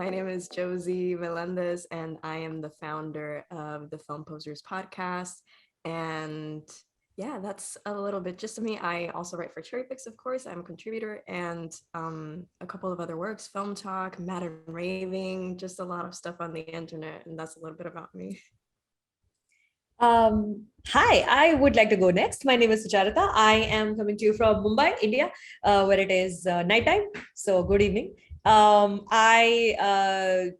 My name is Josie Melendez, and I am the founder of the Film Posers podcast. And yeah, that's a little bit just of me. I also write for CherryPicks, of course. I'm a contributor, and a couple of other works, Film Talk, Mad and Raving, just a lot of stuff on the internet. And that's a little bit about me. Hi, I would like to go next. My name is Sucharita. I am coming to you from Mumbai, India, where it is nighttime. So good evening. I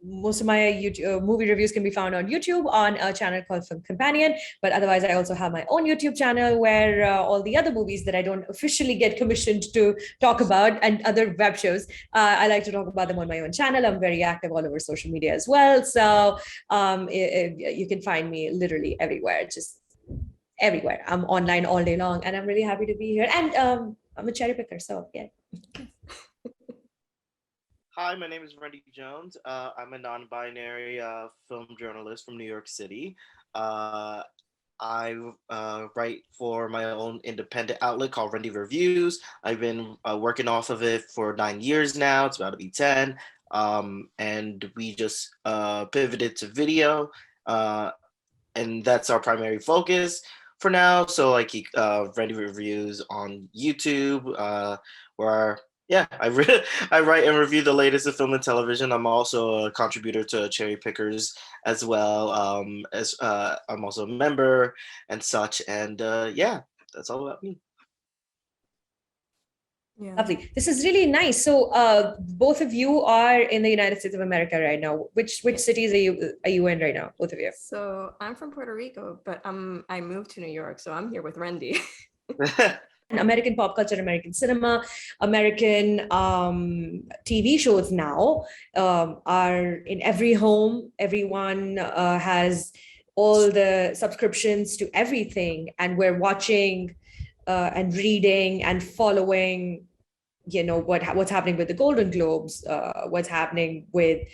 Most of my YouTube, movie reviews can be found on YouTube on a channel called Film Companion. But otherwise, I also have my own YouTube channel where all the other movies that I don't officially get commissioned to talk about and other web shows, I like to talk about them on my own channel. I'm very active all over social media as well. So you can find me literally everywhere, just everywhere. I'm online all day long, and I'm really happy to be here. And I'm a cherry picker, so yeah. Hi, my name is Randy Jones. I'm a non-binary film journalist from New York City. Uh, I write for my own independent outlet called Randy Reviews. I've been working off of it for 9 years now. It's about to be 10. And we just pivoted to video, and that's our primary focus for now. So like Randy Reviews on YouTube, where yeah, I write and review the latest in film and television. I'm also a contributor to Cherry Pickers as well. As I'm also a member and such. And yeah, that's all about me. Yeah. Lovely. This is really nice. So both of you are in the United States of America right now. Which cities are you in right now, both of you? So I'm from Puerto Rico, but I moved to New York, so I'm here with Randy. American pop culture, American cinema, American TV shows now are in every home. Everyone has all the subscriptions to everything, and we're watching and reading and following, what's happening with the Golden Globes, what's happening with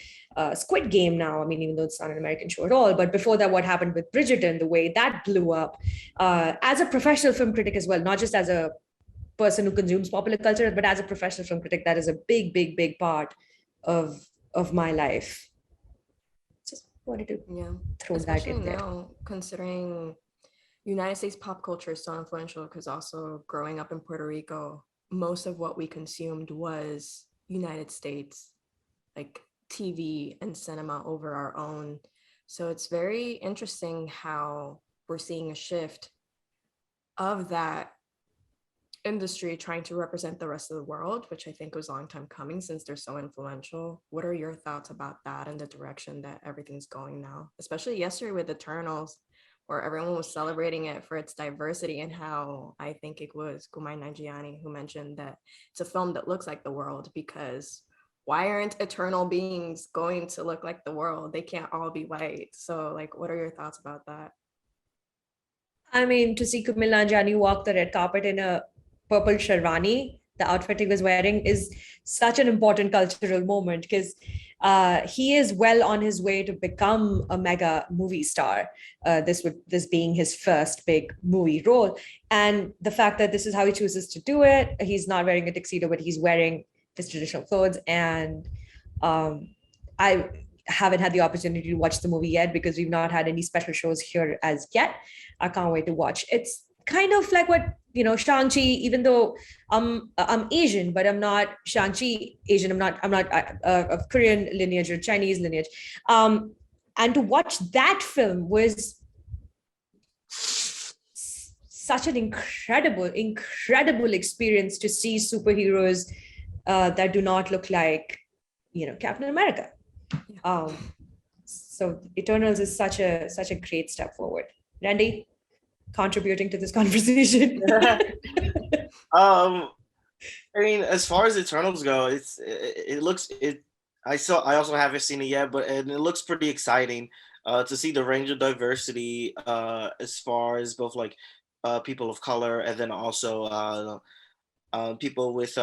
Squid Game now. I mean, even though it's not an American show at all, but before that, what happened with Bridgerton, the way that blew up. As a professional film critic as well, not just as a person who consumes popular culture, but as a professional film critic, that is a big, big, big part of my life. Just wanted to throw that in there. Now, considering United States pop culture is so influential, because also growing up in Puerto Rico, most of what we consumed was United States, like TV and cinema over our own. So it's very interesting how we're seeing a shift of that industry trying to represent the rest of the world, which I think was a long time coming since they're so influential. What are your thoughts about that and the direction that everything's going now, especially yesterday with Eternals, where everyone was celebrating it for its diversity, and how I think it was Kumai Nanjiani who mentioned that it's a film that looks like the world, because why aren't eternal beings going to look like the world? They can't all be white. So like, what are your thoughts about that? I mean, to see Kumail Nanjiani walk the red carpet in a purple sherwani, the outfit he was wearing, is such an important cultural moment, because he is well on his way to become a mega movie star. This being his first big movie role, and the fact that this is how he chooses to do it. He's not wearing a tuxedo, but he's wearing his traditional clothes. And I haven't had the opportunity to watch the movie yet because we've not had any special shows here as yet. I can't wait to watch. It's kind of like what, Shang-Chi, even though I'm Asian, but I'm not Shang-Chi Asian. I'm not of Korean lineage or Chinese lineage. And to watch that film was such an incredible experience, to see superheroes that do not look like, Captain America. So Eternals is such a great step forward. Randy, contributing to this conversation. I mean, as far as Eternals go, I also haven't seen it yet, but it looks pretty exciting to see the range of diversity as far as both like people of color, and then also people with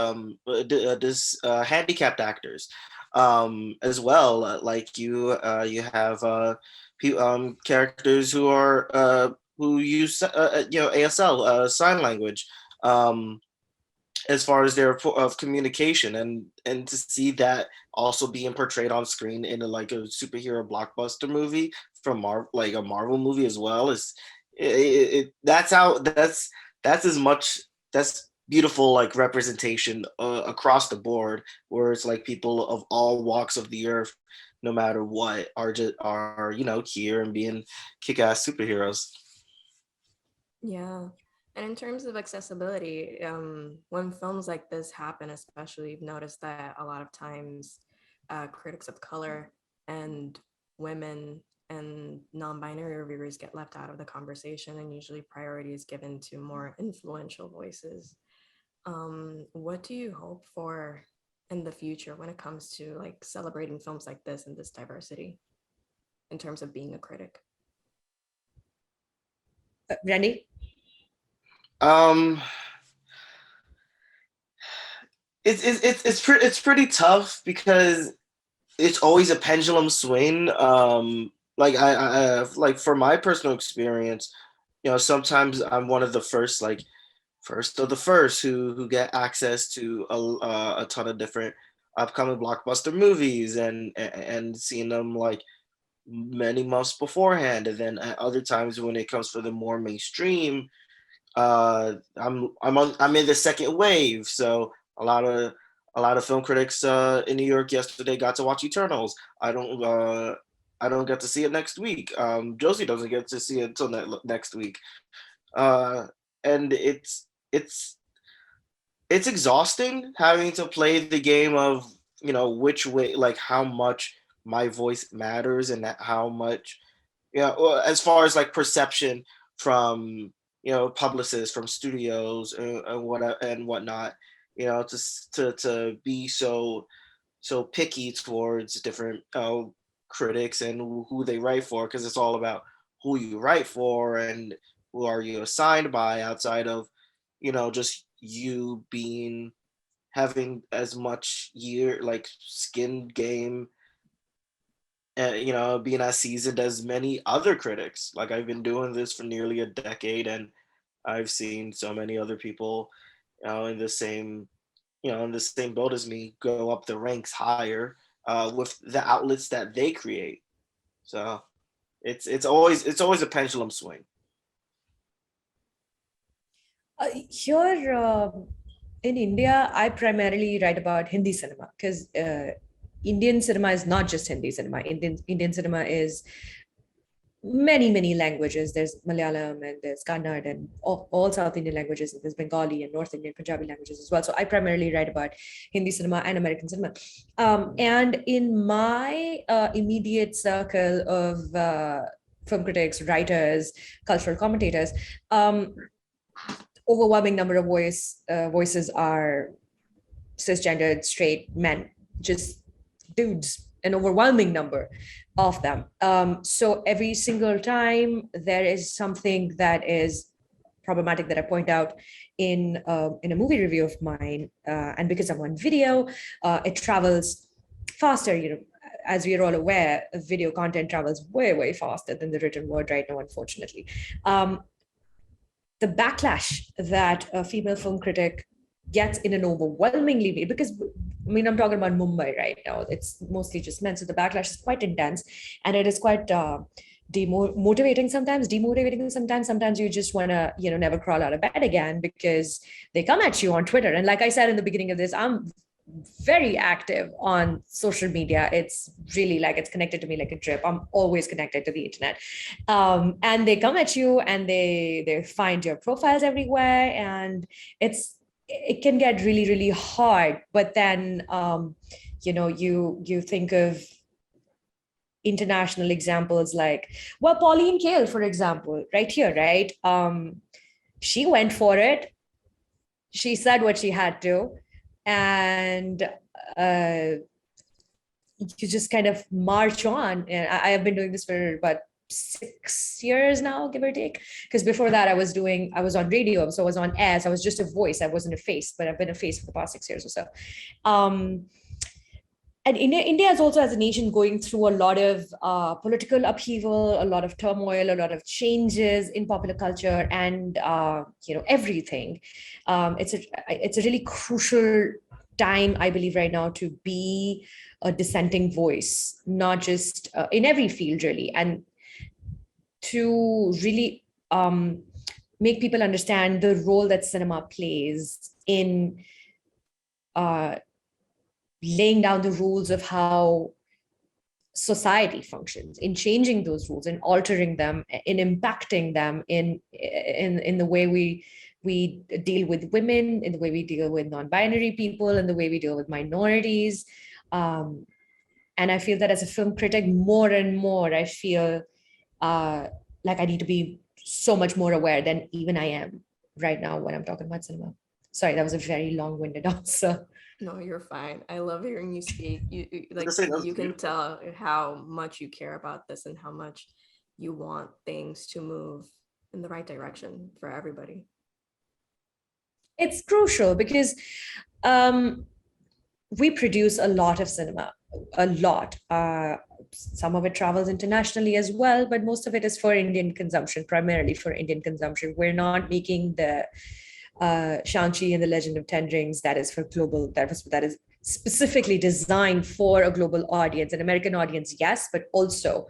handicapped actors as well. Like you have characters who are who use ASL sign language, as far as their of communication, and to see that also being portrayed on screen in like a superhero blockbuster movie from like a Marvel movie as well is that's how that's as much that's beautiful like representation across the board, where it's like people of all walks of the earth, no matter what, are just are here and being kick-ass superheroes. Yeah. And in terms of accessibility, when films like this happen, especially, you've noticed that a lot of times critics of color and women and non-binary reviewers get left out of the conversation, and usually priority is given to more influential voices. What do you hope for in the future when it comes to like celebrating films like this and this diversity in terms of being a critic? Randy? Um, it's pretty tough because it's always a pendulum swing. Like I like for my personal experience, sometimes I'm one of the first, like first of the first who get access to a ton of different upcoming blockbuster movies and seeing them like many months beforehand, and then at other times when it comes for the more mainstream, I'm in the second wave, so a lot of film critics in New York yesterday got to watch Eternals. I don't get to see it next week. Josie doesn't get to see it until next week, uh, and it's exhausting having to play the game of which way, like how much my voice matters and how much, well, as far as like perception from publicists, from studios, and whatnot, to be so picky towards different critics and who they write for, because it's all about who you write for and who are you assigned by, outside of just you being having as much year like skin game, being as seasoned as many other critics. Like I've been doing this for nearly a decade, and I've seen so many other people, in the same, in the same boat as me, go up the ranks higher with the outlets that they create. So it's always a pendulum swing. Here in India, I primarily write about Hindi cinema because Indian cinema is not just Hindi cinema. Indian cinema is many languages. There's Malayalam and there's Kannada and all South Indian languages. There's Bengali and North Indian Punjabi languages as well. So I primarily write about Hindi cinema and American cinema. And in my immediate circle of film critics, writers, cultural commentators, overwhelming number of voices are cisgendered straight men, just dudes, an overwhelming number of them. So every single time there is something that is problematic that I point out in a movie review of mine, and because I'm on video, it travels faster. As we are all aware, video content travels way faster than the written word right now, unfortunately. The backlash that a female film critic gets in an overwhelmingly way, because I'm talking about Mumbai right now, it's mostly just men, so the backlash is quite intense, and it is quite demotivating sometimes. Sometimes you just want to never crawl out of bed again, because they come at you on Twitter. And like I said in the beginning of this, I'm very active on social media. It's really like it's connected to me like a drip. I'm always connected to the internet, and they come at you and they find your profiles everywhere, and it can get really hard. But then you think of international examples, like, well, Pauline Kael, for example, right here, right? She went for it. She said what she had to, and you just kind of march on. And I have been doing this for about 6 years now, give or take, because before that I was on radio, so I was on air, so I was just a voice, I wasn't a face, but I've been a face for the past 6 years or so. and India is also as a nation going through a lot of political upheaval, a lot of turmoil, a lot of changes in popular culture, and everything. It's a really crucial time, I believe, right now to be a dissenting voice, not just in every field, really, and to really make people understand the role that cinema plays in uh, laying down the rules of how society functions, in changing those rules, in altering them, in impacting them, in the way we deal with women, in the way we deal with non-binary people, in the way we deal with minorities. um, and I feel that as a film critic, more and more I feel uh, like I need to be so much more aware than even I am right now when I'm talking about cinema. Sorry, that was a very long-winded answer. No, you're fine. I love hearing you speak. Just say that was You can beautiful. tell how much you care about this and how much you want things to move in the right direction for everybody. It's crucial because um, we produce a lot of cinema, a lot. Some of it travels internationally as well, but most of it is for Indian consumption, primarily for Indian consumption. We're not making the Shang-Chi and the Legend of Ten Rings that is for global, that is specifically designed for a global audience, an American audience, yes, but also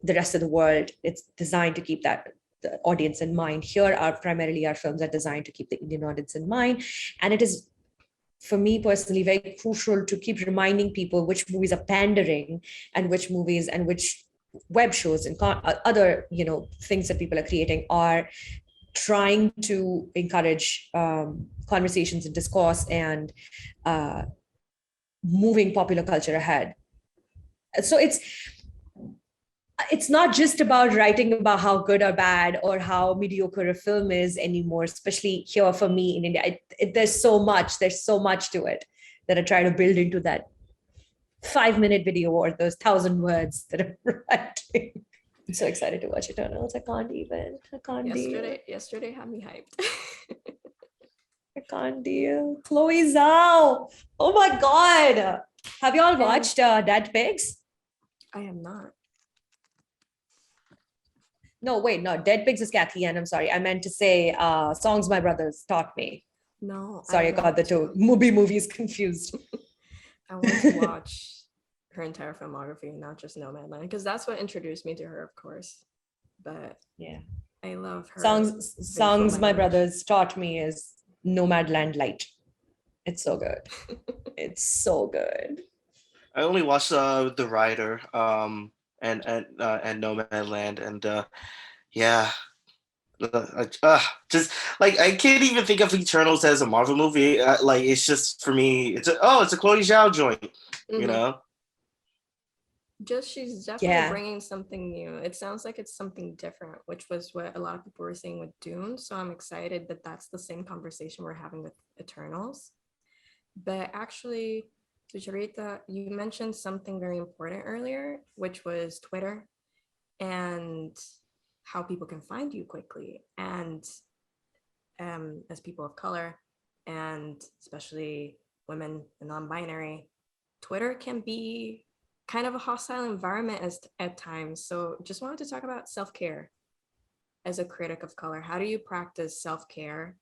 the rest of the world. It's designed to keep that the audience in mind. Here are primarily our films are designed to keep the Indian audience in mind. And it is, for me personally, very crucial to keep reminding people which movies are pandering and which movies and which web shows and other things that people are creating are trying to encourage conversations and discourse and uh, moving popular culture ahead. So it's not just about writing about how good or bad or how mediocre a film is anymore, especially here for me in India. There's so much to it that I try to build into that 5-minute video or those 1,000 words that I'm writing. I'm so excited to watch Eternals. I can't deal. Yesterday had me hyped. I can't deal. Chloe Zhao. Oh my God. Have you all watched Dead Pigs? I am not. No, wait, no. Dead Pigs is Kathy Ann. I'm sorry. I meant to say Songs My Brothers Taught Me. No. Sorry, I got the two movies confused. I want to watch her entire filmography, not just Nomadland, because that's what introduced me to her, of course. But yeah, I love her. Songs My Brothers Taught Me is Nomadland Light. It's so good. It's so good. I only watched The Rider and Nomadland, and yeah, just like I can't even think of Eternals as a Marvel movie. Like it's just for me, it's a Chloe Zhao joint, you know. She's definitely bringing something new. It sounds like it's something different, which was what a lot of people were saying with Dune. So I'm excited that that's the same conversation we're having with Eternals. But actually, Sucharita, you mentioned something very important earlier, which was Twitter and how people can find you quickly. And as people of color, and especially women and non-binary, Twitter can be kind of a hostile environment at times. So just wanted to talk about self-care as a critic of color. How do you practice self-care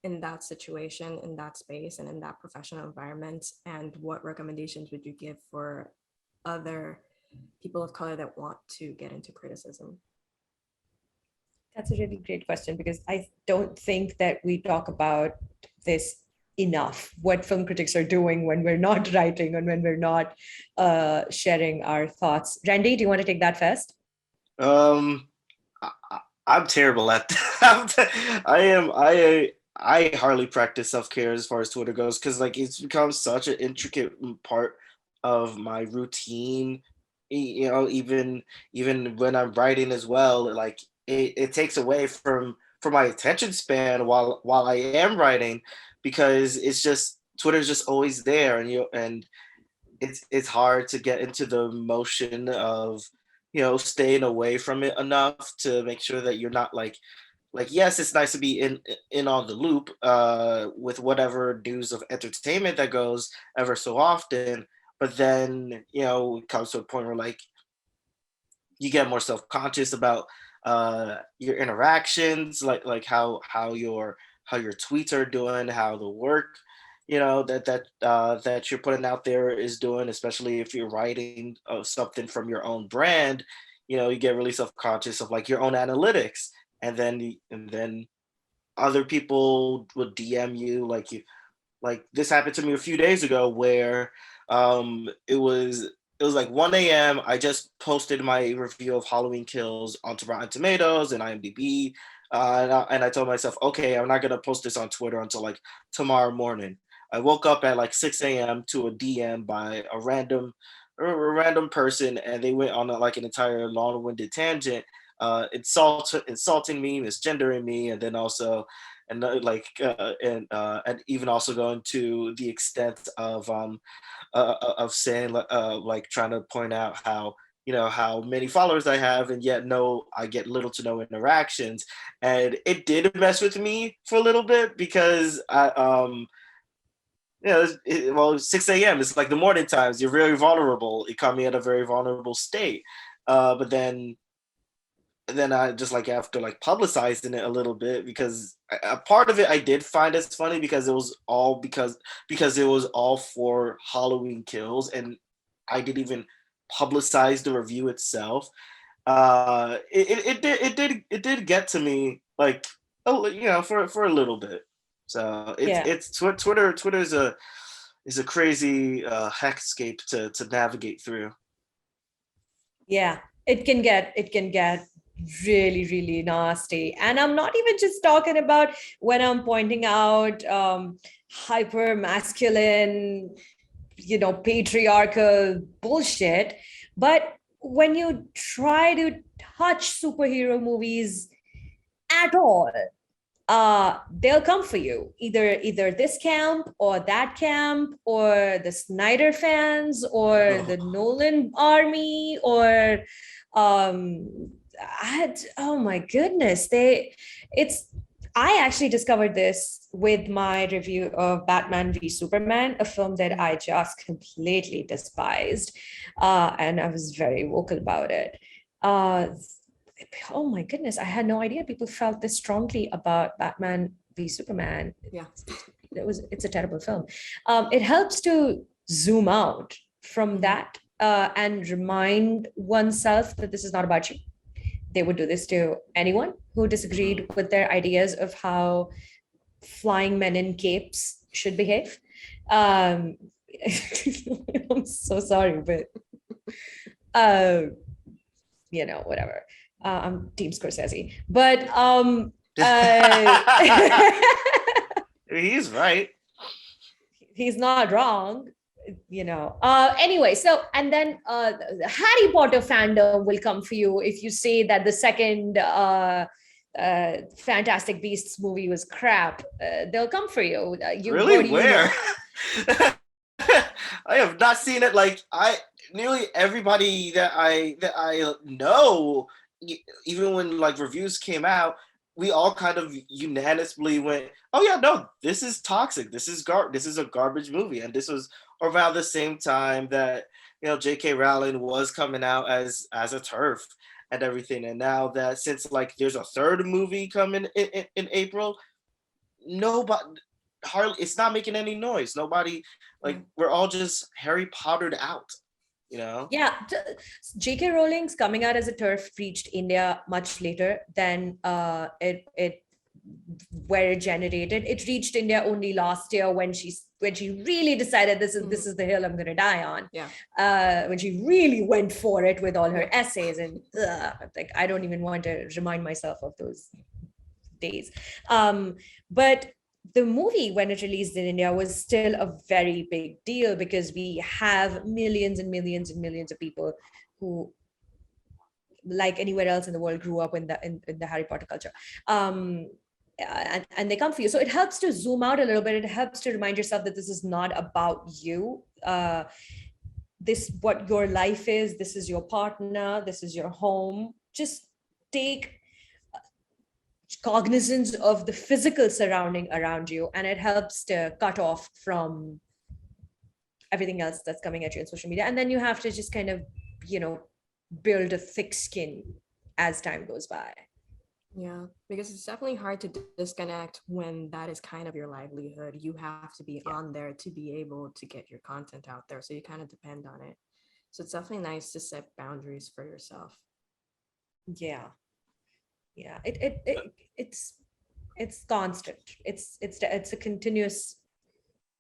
in that situation, in that space, and in that professional environment? And what recommendations would you give for other people of color that want to get into criticism? That's a really great question, because I don't think that we talk about this enough, what film critics are doing when we're not writing and when we're not sharing our thoughts. Randy, do you want to take that first? I'm terrible at that. I hardly practice self-care as far as Twitter goes, because like it's become such an intricate part of my routine. You know, even when I'm writing as well, like it takes away from my attention span while I am writing, because it's just Twitter's just always there, and it's hard to get into the motion of staying away from it enough to make sure that you're not like yes, it's nice to be in on the loop with whatever news of entertainment that goes ever so often, but then it comes to a point where like you get more self-conscious about your interactions, like how your tweets are doing, how the work that you're putting out there is doing, especially if you're writing something from your own brand. You get really self-conscious of like your own analytics, and then other people would DM you, like this happened to me a few days ago where it was like 1 a.m. I just posted my review of Halloween Kills onto Rotten Tomatoes and IMDb. And I told myself, okay, I'm not gonna post this on Twitter until like tomorrow morning. I woke up at like 6 a.m. to a DM by a random person, and they went on like an entire long-winded tangent, insulting me, misgendering me, and then also and even also going to the extent of saying like trying to point out how many followers I have, and yet no, I get little to no interactions. And it did mess with me for a little bit because well, 6 a.m. It's like the morning times. You're very vulnerable. It caught me at a very vulnerable state. But then I just like after like publicizing it a little bit, because a part of it I did find as funny because it was all for Halloween Kills, and I didn't even publicize the review itself. It did get to me like for a little bit. So Yeah. Twitter is a crazy hexscape to navigate through. Yeah, it can get really, really nasty. And I'm not even just talking about when I'm pointing out hyper masculine, patriarchal bullshit, but when you try to touch superhero movies at all, they'll come for you, either this camp or that camp, or the Snyder fans or the Nolan army, or oh my goodness, it's I actually discovered this with my review of Batman v Superman, a film that I just completely despised, and I was very vocal about it. Oh my goodness, I had no idea people felt this strongly about Batman v Superman. Yeah. It's a terrible film. It helps to zoom out from that, and remind oneself that this is not about you. They would do this to anyone who disagreed with their ideas of how flying men in capes should behave. Um, I'm so sorry, but whatever. I'm Team Scorsese, but He's right. he's not wrong. Anyway, so, and then the Harry Potter fandom will come for you if you say that the second Fantastic Beasts movie was crap. They'll come for you. Really? What do you Where? know? I have not seen it. Like nearly everybody that I know, even when like reviews came out, we all kind of unanimously went, "Oh yeah, no, this is toxic. This is a garbage movie." And this was around the same time that J.K. Rowling was coming out as a turf and everything. And now that since like there's a third movie coming in April, nobody hardly it's not making any noise. Nobody, like, we're all just Harry Pottered out. Yeah, J.K. Rowling's coming out as a turf reached India much later than it where it generated. It reached India only last year when she really decided this is the hill I'm going to die on. Yeah. When she really went for it with all her essays, and like I don't even want to remind myself of those days. But the movie, when it released in India, was still a very big deal because we have millions and millions and millions of people who, like anywhere else in the world, grew up in the Harry Potter culture. And they come for you. So it helps to zoom out a little bit. It helps to remind yourself that this is not about you. What your life is, this is your partner, this is your home. Just take cognizance of the physical surrounding around you, and it helps to cut off from everything else that's coming at you on social media. And then you have to just kind of, you know, build a thick skin as time goes by. Yeah, because it's definitely hard to disconnect when that is kind of your livelihood. You have to be Yeah. on there to be able to get your content out there. So you kind of depend on it. So it's definitely nice to set boundaries for yourself. Yeah. Yeah. It's constant. It's a continuous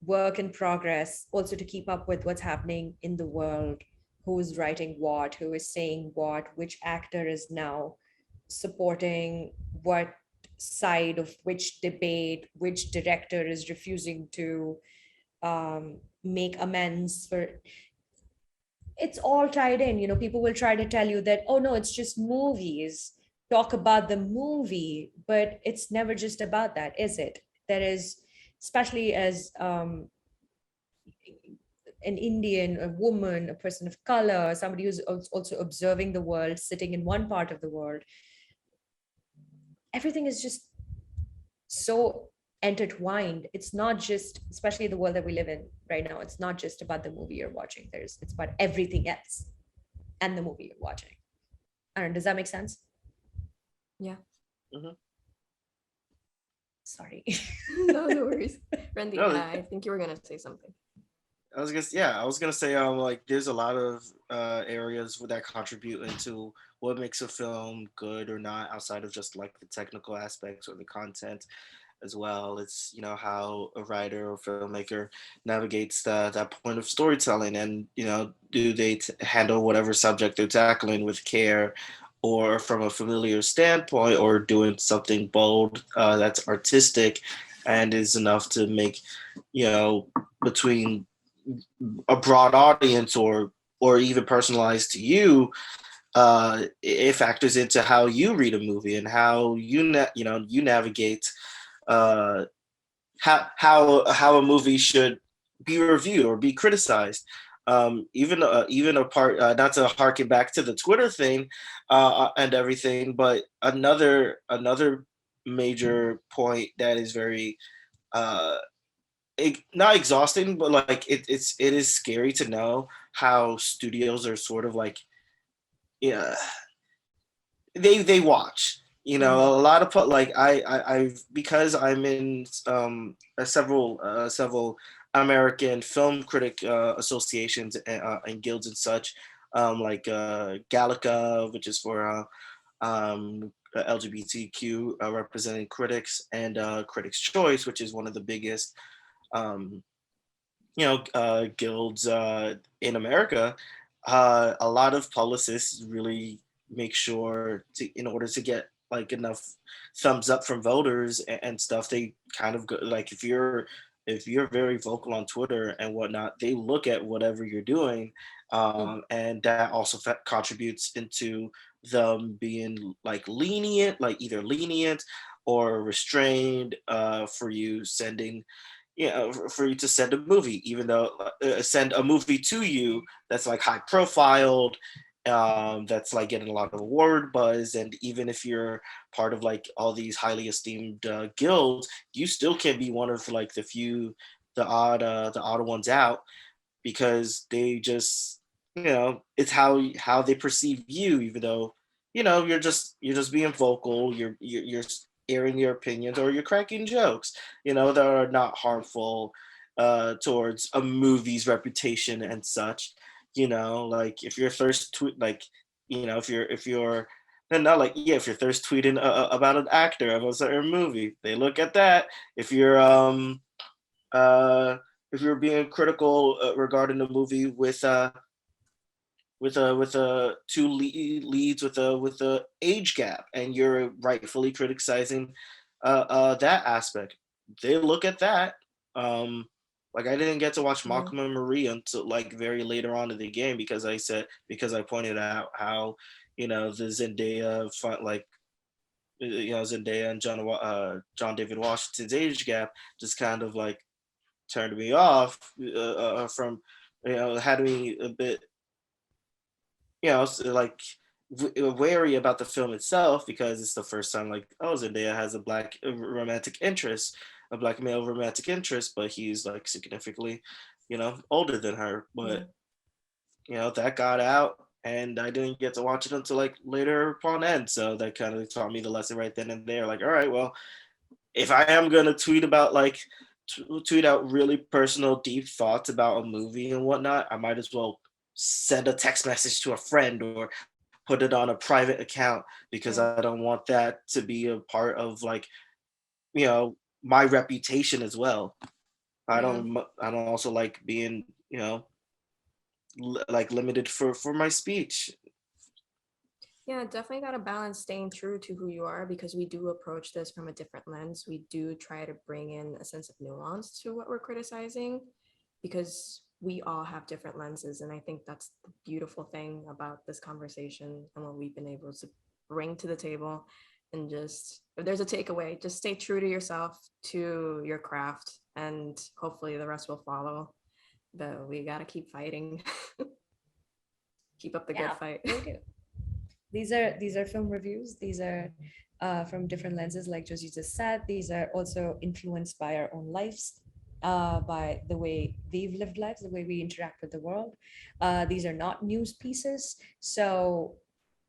work in progress, also to keep up with what's happening in the world, who's writing what, who is saying what, which actor is now supporting what side of which debate, which director is refusing to make amends for. It's all tied in. You know, people will try to tell you that, oh no, it's just movies, talk about the movie, but it's never just about that, is it? There is, especially as an Indian, a woman, a person of color, somebody who's also observing the world, sitting in one part of the world, everything is just so intertwined. It's not just, especially the world that we live in right now, it's not just about the movie you're watching. It's about everything else and the movie you're watching. I don't know, does that make sense? Yeah. Mhm. Sorry. No, no worries. Randy, No, I think you were gonna say something. I was gonna say, like, there's a lot of areas that contribute into what makes a film good or not, outside of just like the technical aspects or the content as well. It's, how a writer or filmmaker navigates that point of storytelling, and do they handle whatever subject they're tackling with care, or from a familiar standpoint, or doing something bold that's artistic and is enough to make, between a broad audience, or even personalized to you. It factors into how you read a movie, and how you navigate uh, how a movie should be reviewed or be criticized. Even a part, not to harken back to the Twitter thing and everything, but another major point that is very uh, not exhausting, but like it is scary to know how studios are sort of like, yeah, they watch. Mm-hmm. A lot of like I've, because I'm in several American film critic associations and guilds and such, like Gallica, which is for LGBTQ representing critics, and Critics' Choice, which is one of the biggest um, guilds in America. A lot of publicists really make sure to, in order to get like enough thumbs up from voters and stuff, they kind of go like, if you're very vocal on Twitter and whatnot, they look at whatever you're doing, and that also contributes into them being like lenient, like either lenient or restrained for you sending, for you to send a movie, even though send a movie to you that's like high profiled, that's like getting a lot of award buzz. And even if you're part of like all these highly esteemed guilds, you still can be one of like the odd ones out, because they just, it's how they perceive you, even though you're just being vocal, you're airing your opinions, or you're cracking jokes, that are not harmful towards a movie's reputation and such. Like if you're thirst tweet, like, if you're no, not like, yeah, if you're thirst tweeting about an actor of a certain movie, they look at that. If you're uh if you're being critical regarding the movie with two leads with a age gap, and you're rightfully criticizing that aspect, they look at that. Um, like, I didn't get to watch Yeah. Malcolm and Marie until like very later on in the game, because I pointed out how, the Zendaya like, Zendaya and John David Washington's age gap just kind of like turned me off, from, had me a bit, so like wary about the film itself, because it's the first time, like, oh, Zendaya has a black romantic interest. a black male romantic interest, but he's like significantly, older than her. But that got out, and I didn't get to watch it until like later upon end. So that kind of taught me the lesson right then and there. Like, all right, well, if I am gonna tweet about like tweet out really personal, deep thoughts about a movie and whatnot, I might as well send a text message to a friend or put it on a private account, because Yeah. I don't want that to be a part of like, my reputation as well. I Yeah. don't I don't also like being, like limited for my speech. Yeah, definitely got to balance staying true to who you are, because we do approach this from a different lens. We do try to bring in a sense of nuance to what we're criticizing, because we all have different lenses. And I think that's the beautiful thing about this conversation and what we've been able to bring to the table. And just, if there's a takeaway, just stay true to yourself, to your craft, and hopefully the rest will follow. But we got to keep fighting. Keep up the good Yeah, fight. we do. These are film reviews. These are from different lenses, like Josie just said. These are also influenced by our own lives, by the way we've lived lives, the way we interact with the world. These are not news pieces. So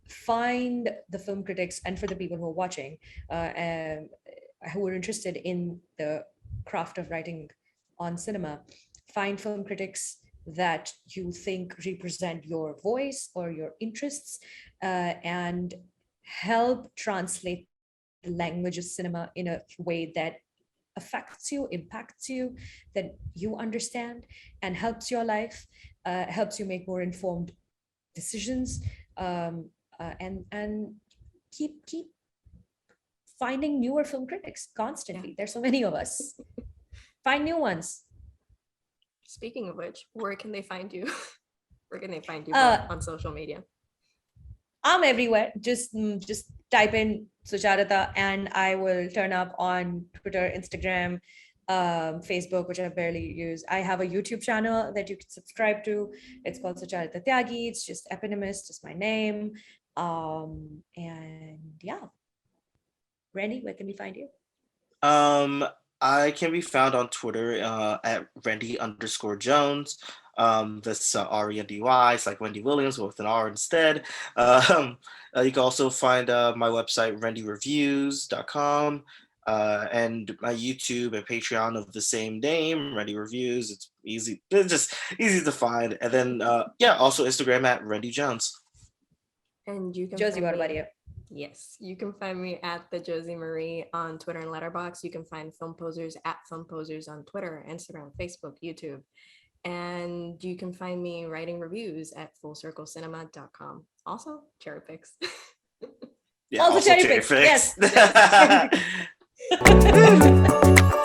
find the film critics, and for the people who are watching, and who are interested in the craft of writing on cinema, find film critics that you think represent your voice or your interests, and help translate the language of cinema in a way that affects you, impacts you, that you understand, and helps your life, helps you make more informed decisions, and keep finding newer film critics constantly. Yeah. There's so many of us. Find new ones. Speaking of which, where can they find you? Where can they find you both Uh, on social media? I'm everywhere. Just type in Sucharita and I will turn up on Twitter, Instagram, Facebook, which I barely use. I have a YouTube channel that you can subscribe to. It's called Sucharita Tyagi. It's just eponymous, just my name. And yeah, Randy, where can we find you? Um, I can be found on Twitter at Randy_Jones. That's Rendy. It's like Wendy Williams with an R instead. You can also find my website, rendyreviews.com, and my YouTube and Patreon of the same name, Rendy Reviews. It's easy. It's just easy to find. And then, yeah, also Instagram at Rendy Jones. And you can Josie, find what about me. you? Yes, you can find me at the Josie Marie on Twitter and Letterboxd. You can find Film Posers at Film Posers on Twitter, Instagram, Facebook, YouTube. And you can find me writing reviews at fullcirclecinema.com. Also, CherryPicks. Yeah, Also, also CherryPicks. CherryPicks. Yes. Yes.